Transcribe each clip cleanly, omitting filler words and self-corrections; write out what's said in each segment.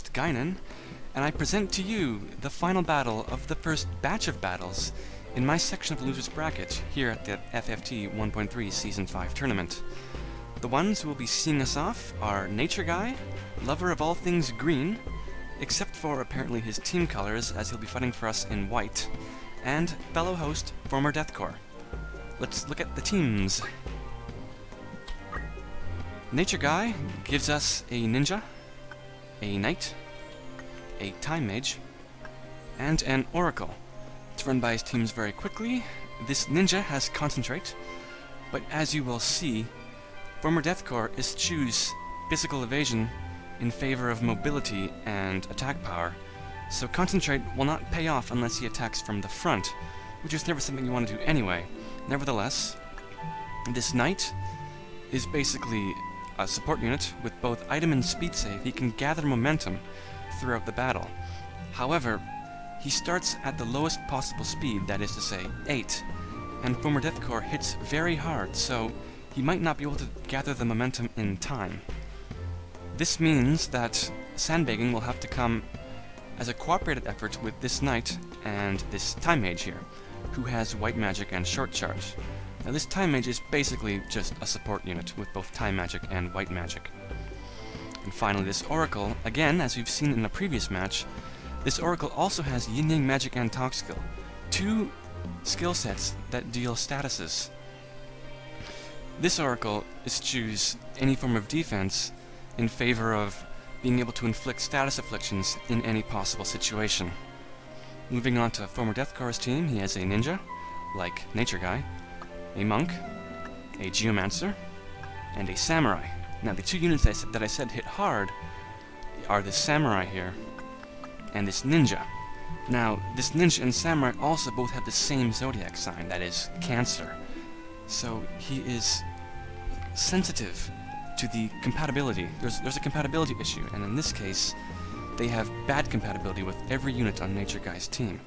host, Guinan, and I present to you the final battle of the first batch of battles in my section of the Losers Bracket here at the FFT 1.3 Season 5 tournament. The ones who will be seeing us off are natureguy, lover of all things green, except for apparently his team colors as he'll be fighting for us in white, and fellow host, formerdeathcorps. Let's look at the teams. Natureguy gives us a ninja, a knight, a time mage, and an oracle. It's run by his teams very quickly. This ninja has concentrate, but as you will see, formerdeathcorps eschews physical evasion in favor of mobility and attack power, so concentrate will not pay off unless he attacks from the front, which is never something you want to do anyway. Nevertheless, this knight is basically a support unit with both item and speed save. He can gather momentum throughout the battle. However, he starts at the lowest possible speed, that is to say, 8, and formerdeathcorps hits very hard, so he might not be able to gather the momentum in time. This means that sandbagging will have to come as a cooperated effort with this knight and this time mage here, who has white magic and short charge. Now this time mage is basically just a support unit with both time magic and white magic. And finally this oracle, again as we've seen in a previous match, this oracle also has yin-yang magic and talk skill, two skill sets that deal statuses. This oracle eschews any form of defense in favor of being able to inflict status afflictions in any possible situation. Moving on to formerdeathcorps' team, he has a ninja, like natureguy, a monk, a geomancer, and a samurai. Now the two units that I said hit hard are this samurai here and this ninja. Now this ninja and samurai also both have the same zodiac sign, that is Cancer. So he is sensitive to the compatibility. There's a compatibility issue, and in this case they have bad compatibility with every unit on natureguy's team.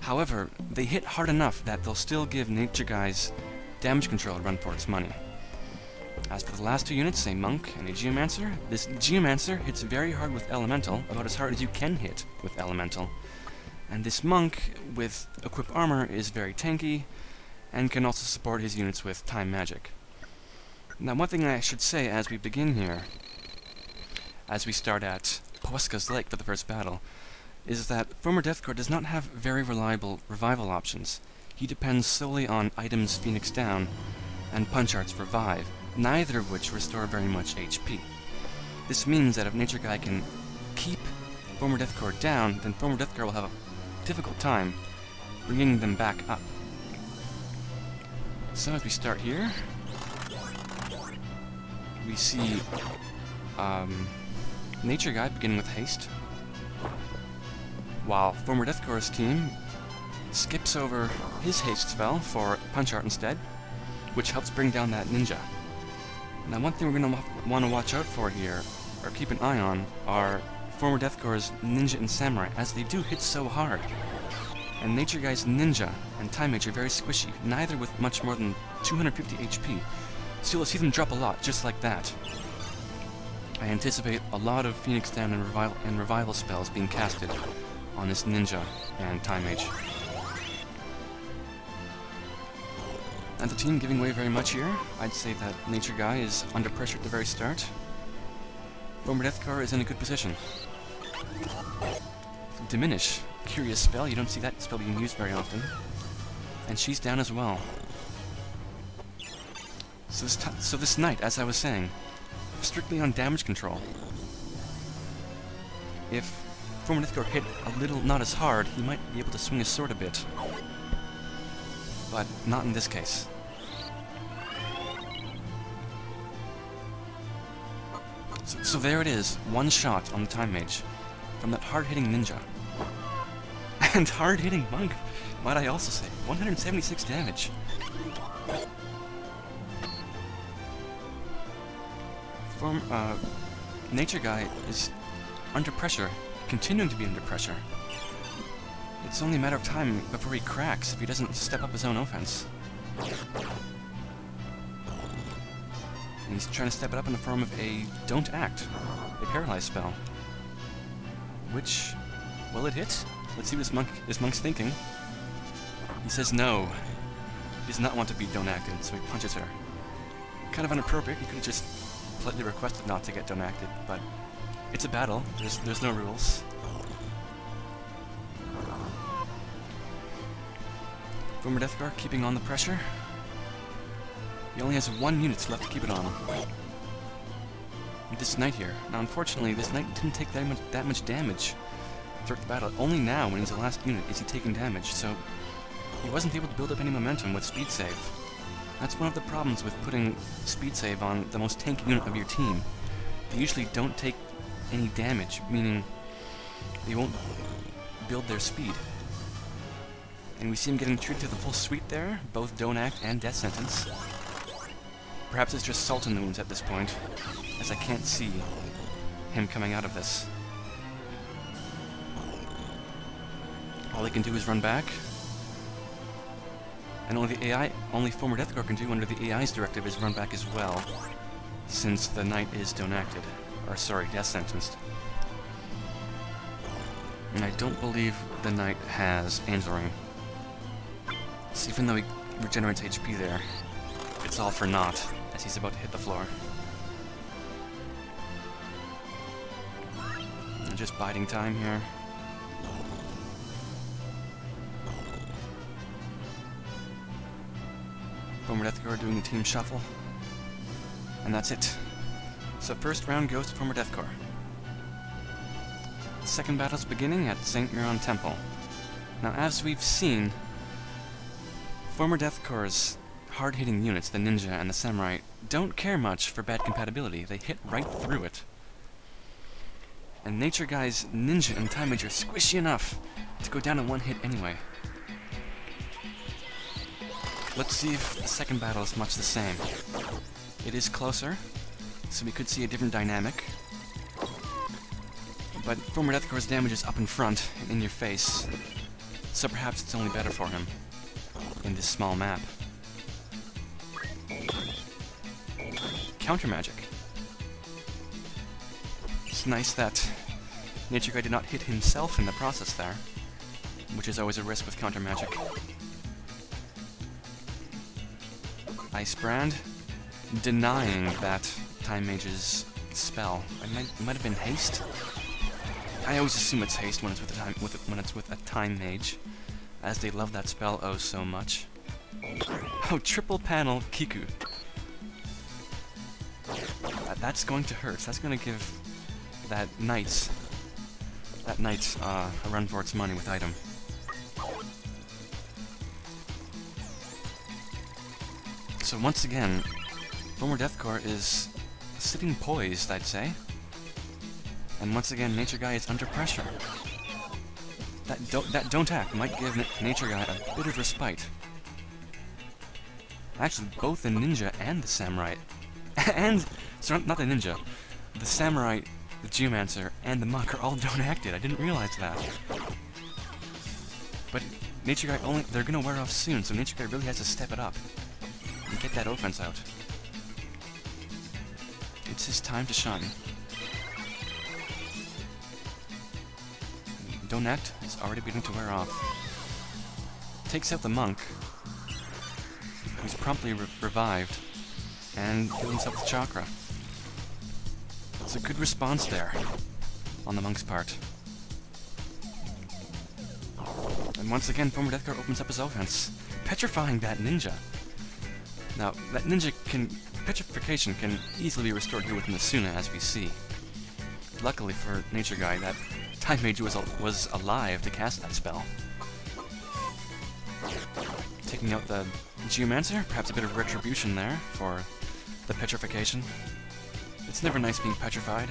However, they hit hard enough that they'll still give natureguy's damage control a run for its money. As for the last two units, a monk and a geomancer, this geomancer hits very hard with elemental, about as hard as you can hit with elemental. And this monk with equipped armor is very tanky, and can also support his units with time magic. Now one thing I should say as we begin here, as we start at Poeska's Lake for the first battle, is that formerdeathcorps does not have very reliable revival options. He depends solely on items Phoenix Down and Punch Arts Revive, neither of which restore very much HP. This means that if natureguy can keep formerdeathcorps down, then formerdeathcorps will have a difficult time bringing them back up. So as we start here, we see natureguy beginning with haste, while formerdeathcorps' team skips over his haste spell for Punch Art instead, which helps bring down that ninja. Now one thing we're going to want to watch out for here, or keep an eye on, are formerdeathcorps' ninja and samurai, as they do hit so hard. And natureguy's ninja and time mage are very squishy, neither with much more than 250 HP, so you'll see them drop a lot, just like that. I anticipate a lot of Phoenix Down and revival spells being casted on this ninja and time mage. And the team giving away very much here. I'd say that natureguy is under pressure at the very start. Formerdeathcorps is in a good position. Diminish. Curious spell, you don't see that spell being used very often. And she's down as well. So this knight, as I was saying, strictly on damage control. If formerdeathcorps hit a little not as hard, he might be able to swing his sword a bit. But not in this case. So there it is, one shot on the time mage from that hard-hitting ninja. And hard-hitting monk, might I also say. 176 damage. Natureguy is under pressure, continuing to be under pressure. It's only a matter of time before he cracks if he doesn't step up his own offense. And he's trying to step it up in the form of a Don't Act, a paralyze spell. which will it hit? Let's see what this monk's thinking. He says no. He does not want to be donacted, so he punches her. Kind of inappropriate. He could have just politely requested not to get donacted, but it's a battle. There's no rules. Former Deathcorps keeping on the pressure. He only has 1 unit left to keep it on. And this knight here. Now, unfortunately, this knight didn't take that much damage throughout the battle. Only now, when he's the last unit, is he taking damage, so he wasn't able to build up any momentum with speed save. That's one of the problems with putting speed save on the most tanky unit of your team. They usually don't take any damage, meaning they won't build their speed. And we see him getting treated to the full suite there, both Don't Act and Death Sentence. Perhaps it's just Sultan wounds at this point, as I can't see him coming out of this. All he can do is run back. And only Former Deathcorps can do under the AI's directive is run back as well, since the knight is Don't Acted. Or sorry, Death Sentenced. And I don't believe the knight has Angel Ring. So even though he regenerates HP there, it's all for naught, as he's about to hit the floor. And just biding time here. Former Deathcorps doing the team shuffle. And that's it. So first round goes to Former Deathcorps. The second battle's beginning at St. Miron Temple. Now, as we've seen, Former Deathcorps' hard-hitting units, the Ninja and the Samurai, don't care much for bad compatibility. They hit right through it. And Nature Guy's Ninja and Time Mage are squishy enough to go down in 1 hit anyway. Let's see if the second battle is much the same. It is closer, so we could see a different dynamic. But Former Deathcorps' damage is up in front and in your face, so perhaps it's only better for him in this small map. Counter magic. It's nice that Nature Guy did not hit himself in the process there, which is always a risk with counter magic. Ice Brand, denying that Time Mage's spell. It might have been haste. I always assume it's haste when it's with a Time Mage, as they love that spell oh so much. Oh, triple panel Kiku. That's going to hurt. That's going to give that knight a run for its money with item. So once again, Former Deathcorps is sitting poised, I'd say. And once again, Nature Guy is under pressure. That don't act might give Nature Guy a bit of respite. Actually, both the Ninja and the Samurai, and so not the Ninja, the Samurai, the Geomancer, and the Monk are all don't acted. I didn't realize that. But Nature Guy they're gonna wear off soon, so Nature Guy really has to step it up and get that offense out. It's his time to shine. Don't Act is already beginning to wear off. Takes out the Monk, who's promptly revived, and heals himself with Chakra. It's a good response there, on the Monk's part. And once again, Former Deathcorps opens up his offense, petrifying that Ninja. Now, that Ninja petrification can easily be restored here within the Suna, as we see. Luckily for Nature Guy, that Time Mage was alive to cast that spell. Taking out the Geomancer, perhaps a bit of retribution there for the petrification. It's never nice being petrified.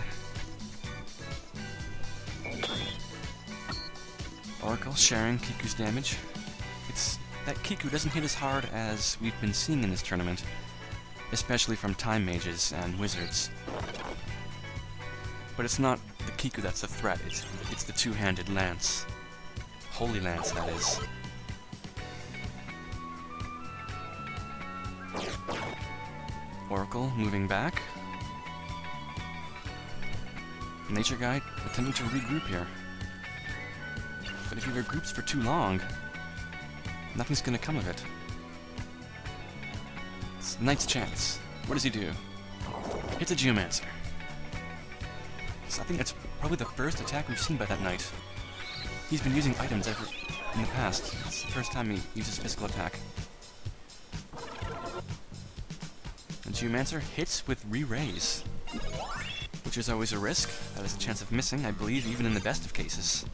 Oracle sharing Kiku's damage. It's that Kiku doesn't hit as hard as we've been seeing in this tournament, especially from Time Mages and Wizards. But it's not the Kiku that's the threat, it's the two-handed lance. Holy Lance, that is. Oracle moving back. Nature Guy attempting to regroup here. But if he regroups for too long, nothing's gonna come of it. It's the Knight's chance. What does he do? Hits a Geomancer. So I think that's probably the first attack we've seen by that Knight. He's been using items ever in the past. It's the first time he uses physical attack. The Geomancer hits with re-raise, which is always a risk. That is a chance of missing, I believe, even in the best of cases.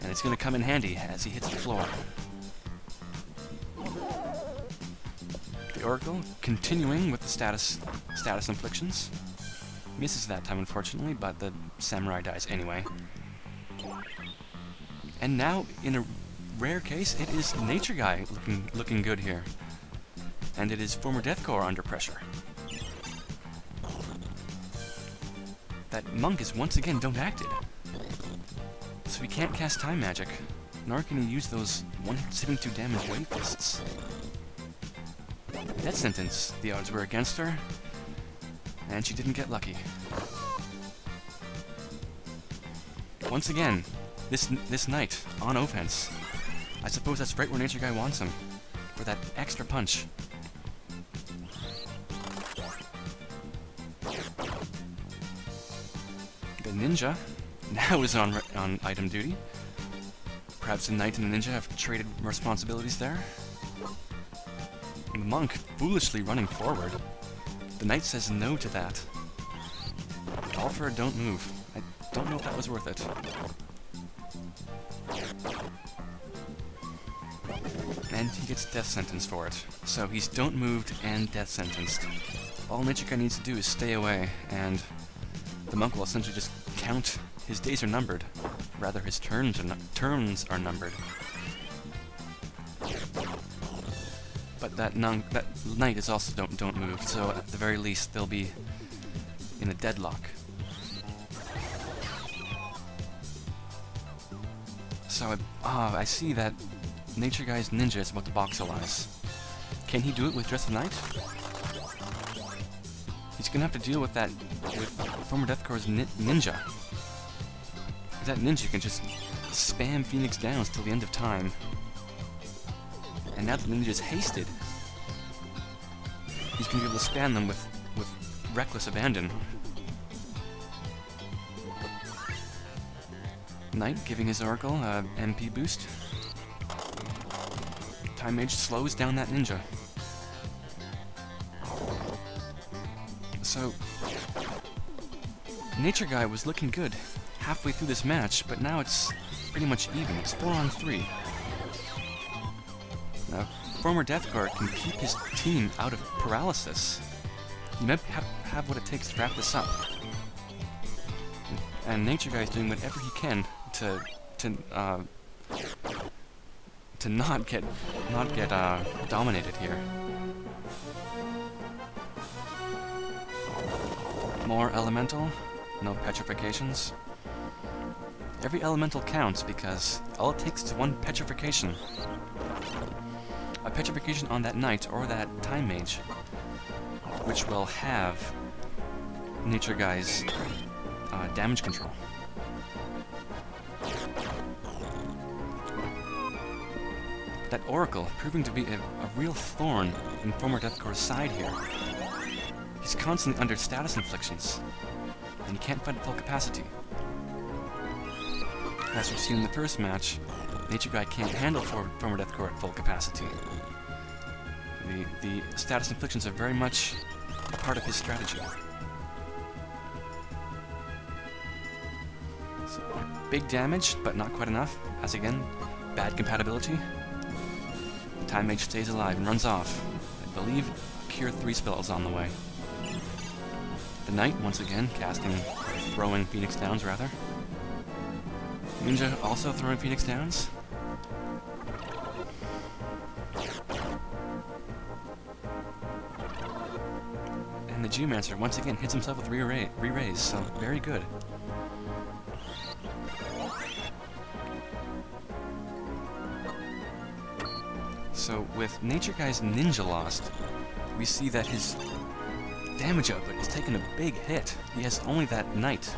And it's going to come in handy as he hits the floor. The Oracle, continuing with the status inflictions. Misses that time, unfortunately, but the Samurai dies anyway. And now, in a rare case, it is Nature Guy looking good here. And it is former Deathcorps under pressure. That Monk is once again don't acted. So he can't cast Time Magic, nor can he use those 172 damage Wave Fists. Death Sentence, the odds were against her, and she didn't get lucky. Once again, this Knight on offense. I suppose that's right where Nature Guy wants him, for that extra punch. The Ninja now is on item duty. Perhaps the Knight and the Ninja have traded responsibilities there. The Monk foolishly running forward. The Knight says no to that. All for a don't move. I don't know if that was worth it. And he gets death sentence for it. So he's don't moved and death sentenced. All Nature Guy needs to do is stay away, and the Monk will essentially just count. His days are numbered. Rather, his turns are numbered. But that Knight is also don't move, so at the very least they'll be in a deadlock. So I see that Nature Guy's Ninja is about to voxelize. Can he do it with just a Knight? He's gonna have to deal with that with former Deathcorps' Ninja. That Ninja can just spam Phoenix Downs till the end of time. And now the Ninja's hasted, he's gonna be able to spam them with reckless abandon. Knight giving his Oracle a MP boost. Time Mage slows down that Ninja. So, Nature Guy was looking good halfway through this match, but now it's pretty much even. It's 4-on-3. Now, former Deathcorps can keep his team out of paralysis. He might have what it takes to wrap this up. And Nature Guy is doing whatever he can to not get dominated here. More elemental, no petrifications. Every elemental counts because all it takes is one petrification. A petrification on that Knight or that Time Mage, which will have Nature Guy's damage control. That Oracle proving to be a real thorn in former Deathcorps' side here. He's constantly under status inflictions, and he can't fight at full capacity. As we've seen in the first match, Nature Guy can't handle former Deathcorps at full capacity. The status inflictions are very much a part of his strategy. So, big damage, but not quite enough, as again, bad compatibility. Time Mage stays alive and runs off. I believe a Cure 3 spell is on the way. The Knight, once again, throwing Phoenix Downs, rather. Ninja also throwing Phoenix Downs. And the Geomancer, once again, hits himself with re-raise, so very good. So, with Nature Guy's Ninja lost, we see that his damage output has taken a big hit. He has only that Knight.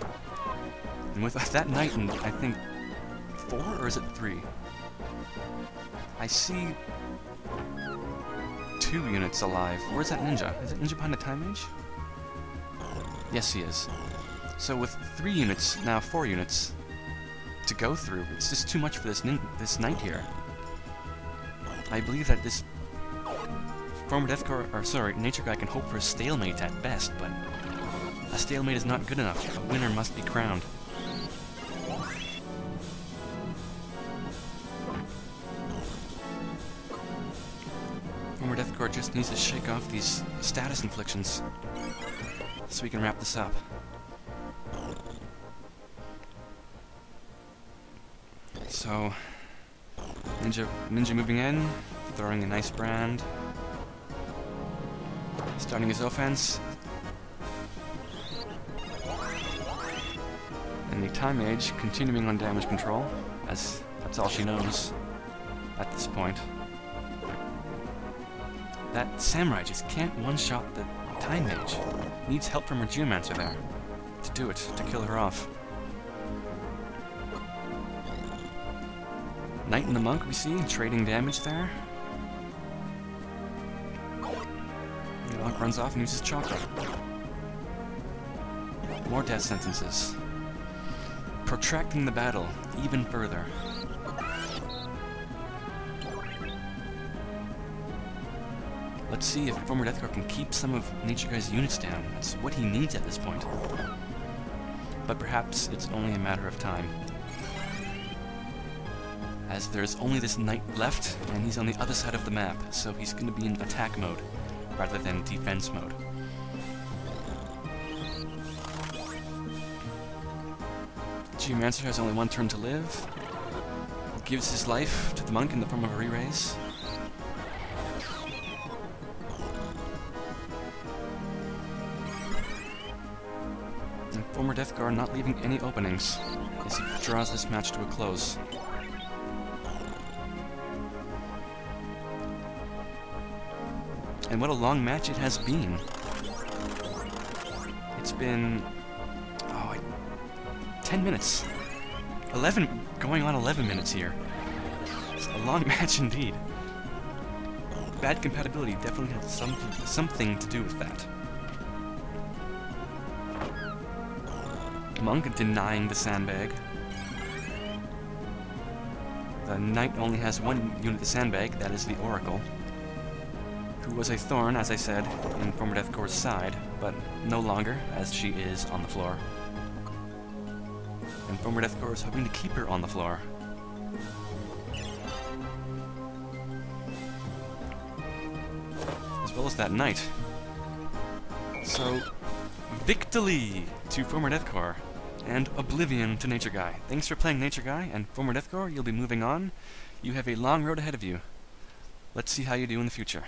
And with that knight in, I think, 4 or is it 3? I see 2 units alive. Where's that ninja? Is it ninja behind the time mage? Yes, he is. So with 3 units, now 4 units, to go through, it's just too much for this knight here. I believe that this former deathcorps, or sorry, nature guy can hope for a stalemate at best, but a stalemate is not good enough. A winner must be crowned. Former deathcorps just needs to shake off these status inflictions so we can wrap this up. So, ninja moving in, throwing a nice brand, starting his offense, and the time mage continuing on damage control, as that's all she knows at this point. That samurai just can't one-shot the time mage. Needs help from her geomancer there to do it, to kill her off. Knight and the monk we see trading damage there. The monk runs off and uses chakra. More death sentences. Protracting the battle even further. Let's see if former deathcorps can keep some of Nature Guy's units down. That's what he needs at this point. But perhaps it's only a matter of time, as there's only this knight left, and he's on the other side of the map, so he's going to be in attack mode rather than defense mode. Geomancer has only 1 turn to live. Gives his life to the monk in the form of a re-raise. And former deathcorps not leaving any openings as he draws this match to a close. And what a long match it has been. It's been 10 minutes. 11, going on 11 minutes here. It's a long match indeed. Bad compatibility definitely had something to do with that. Monk denying the sandbag. The knight only has 1 unit to sandbag, that is the Oracle, who was a thorn, as I said, in former deathcorps' side, but no longer, as she is on the floor. And former deathcorps is hoping to keep her on the floor. As well as that knight. So, victory to former deathcorps, and oblivion to Nature Guy. Thanks for playing Nature Guy, and former deathcorps, you'll be moving on. You have a long road ahead of you. Let's see how you do in the future.